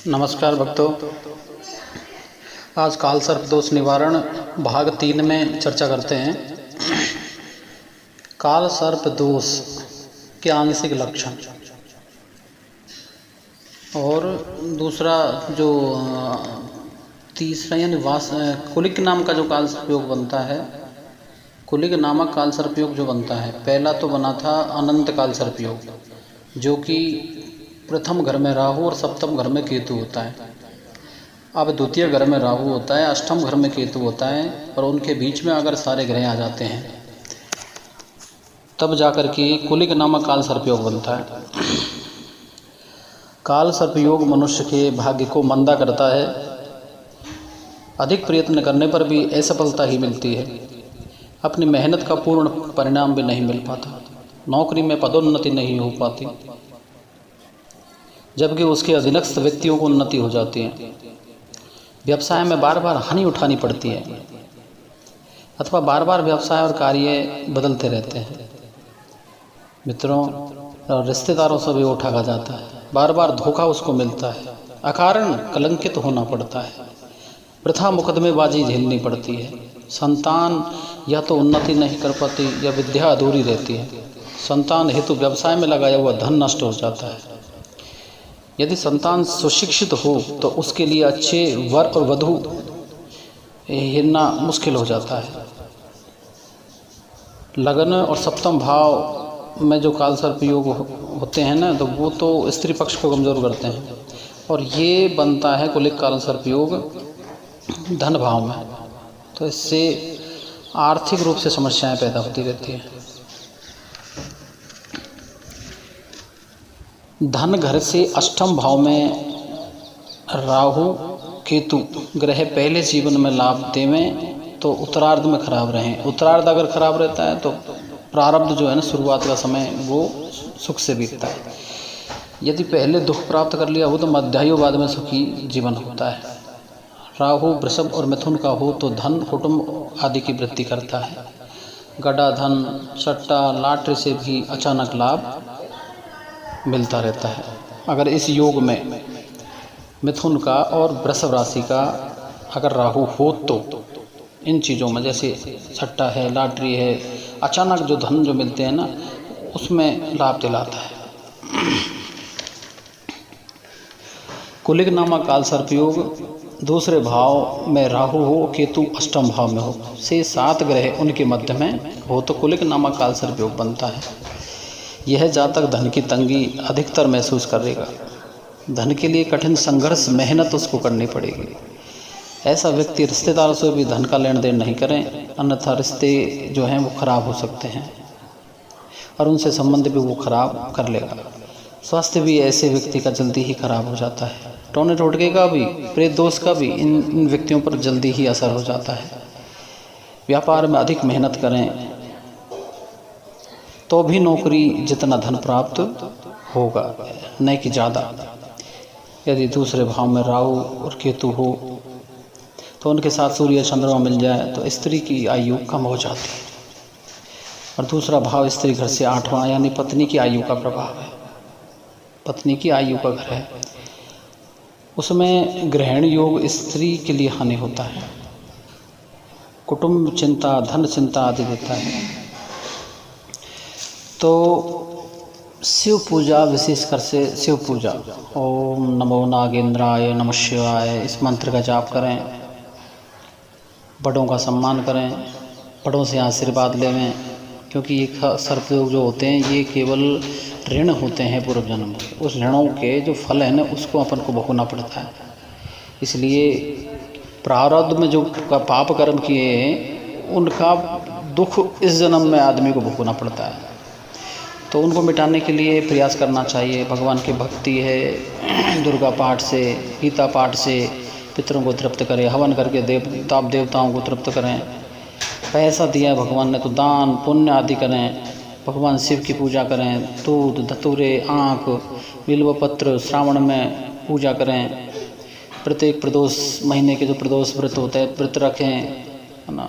नमस्कार भक्तों, आज काल सर्प दोष निवारण भाग 3 में चर्चा करते हैं। काल सर्प दोष के आंशिक लक्षण और दूसरा जो तीसरा यानी कुलिक नाम का जो काल सर्प योग बनता है, कुलिक नामक काल सर्प योग जो बनता है, पहला तो बना था अनंत काल सर्प योग, जो कि प्रथम घर में राहु और सप्तम घर में केतु होता है। अब द्वितीय घर में राहु होता है, अष्टम घर में केतु होता है, और उनके बीच में अगर सारे ग्रह आ जाते हैं तब जाकर के कुलिक नामक काल सर्प योग बनता है। काल सर्प योग मनुष्य के भाग्य को मंदा करता है। अधिक प्रयत्न करने पर भी असफलता ही मिलती है। अपनी मेहनत का पूर्ण परिणाम भी नहीं मिल पाता। नौकरी में पदोन्नति नहीं हो पाती, जबकि उसके अधीनस्थ व्यक्तियों को उन्नति हो जाती है। व्यवसाय में बार बार हानि उठानी पड़ती है, अथवा बार बार व्यवसाय और कार्य बदलते रहते हैं। मित्रों और रिश्तेदारों से भी उठा जाता है, बार बार धोखा उसको मिलता है, अकारण कलंकित होना पड़ता है, वृथा मुकदमेबाजी झेलनी पड़ती है। संतान या तो उन्नति नहीं कर पाती या विद्या अधूरी रहती है। संतान हेतु व्यवसाय में लगाया हुआ धन नष्ट हो जाता है। यदि संतान सुशिक्षित हो तो उसके लिए अच्छे वर और वधू हिरना मुश्किल हो जाता है। लगन और सप्तम भाव में जो काल सर्प योग होते हैं ना, तो वो तो स्त्री पक्ष को कमज़ोर करते हैं, और ये बनता है कुलिक काल सर्प योग धन भाव में। तो इससे आर्थिक रूप से समस्याएं पैदा होती रहती हैं। धन घर से अष्टम भाव में राहु केतु ग्रह पहले जीवन में लाभ देवें तो उत्तरार्ध में खराब रहें। उत्तरार्ध अगर खराब रहता है तो प्रारब्ध जो है ना, शुरुआत का समय वो सुख से बीतता है। यदि पहले दुख प्राप्त कर लिया हो तो मध्यायु बाद में सुखी जीवन होता है। राहु वृषभ और मिथुन का हो तो धन कुटुंब आदि की वृद्धि करता है। गड़ा धन, सट्टा, लॉटरी से भी अचानक लाभ मिलता रहता है। अगर इस योग में मिथुन का और वृषभ राशि का अगर राहु हो तो इन चीज़ों में, जैसे सट्टा है, लॉटरी है, अचानक जो धन जो मिलते हैं ना, उसमें लाभ दिलाता है। कुलिक नामक काल सर्प योग दूसरे भाव में राहु हो, केतु अष्टम भाव में हो, से 7 ग्रह उनके मध्य में हो तो कुलिक नामक काल सर्प योग बनता है। यह जातक धन की तंगी अधिकतर महसूस करेगा। धन के लिए कठिन संघर्ष, मेहनत उसको करनी पड़ेगी। ऐसा व्यक्ति रिश्तेदारों से भी धन का लेन देन नहीं करें, अन्यथा रिश्ते जो हैं वो खराब हो सकते हैं और उनसे संबंध भी वो खराब कर लेगा। स्वास्थ्य भी ऐसे व्यक्ति का जल्दी ही खराब हो जाता है। टोने टोटके का भी, प्रेत दोष का भी इन व्यक्तियों पर जल्दी ही असर हो जाता है। व्यापार में अधिक मेहनत करें तो भी नौकरी जितना धन प्राप्त होगा, न कि ज़्यादा। यदि दूसरे भाव में राहु और केतु हो तो उनके साथ सूर्य चंद्रमा मिल जाए तो स्त्री की आयु कम हो जाती है। और दूसरा भाव स्त्री घर से 8वां यानी पत्नी की आयु का प्रभाव है। पत्नी की आयु का घर है, उसमें ग्रहण योग स्त्री के लिए हानि होता है। कुटुंब चिंता, धन चिंता आदि देता है। तो शिव पूजा, विशेषकर से शिव पूजा, ओम नमो नागेंद्राय नमः शिवाय, इस मंत्र का जाप करें। बड़ों का सम्मान करें, बड़ों से आशीर्वाद लेवें, क्योंकि ये सर्प योग जो होते हैं ये केवल ऋण होते हैं पूर्व जन्म के। उस ऋणों के जो फल है ना, उसको अपन को भोगना पड़ता है। इसलिए प्रारब्ध में जो पाप कर्म किए हैं उनका दुख इस जन्म में आदमी को भोगना पड़ता है। तो उनको मिटाने के लिए प्रयास करना चाहिए। भगवान की भक्ति है, दुर्गा पाठ से, गीता पाठ से पितरों को तृप्त करें, हवन करके देवताओं को तृप्त करें। पैसा दिया भगवान ने तो दान पुण्य आदि करें। भगवान शिव की पूजा करें, दूध, धतूरे, आँख, बिल्व पत्र श्रावण में पूजा करें। प्रत्येक प्रदोष महीने के जो प्रदोष व्रत होते हैं व्रत रखें, है ना।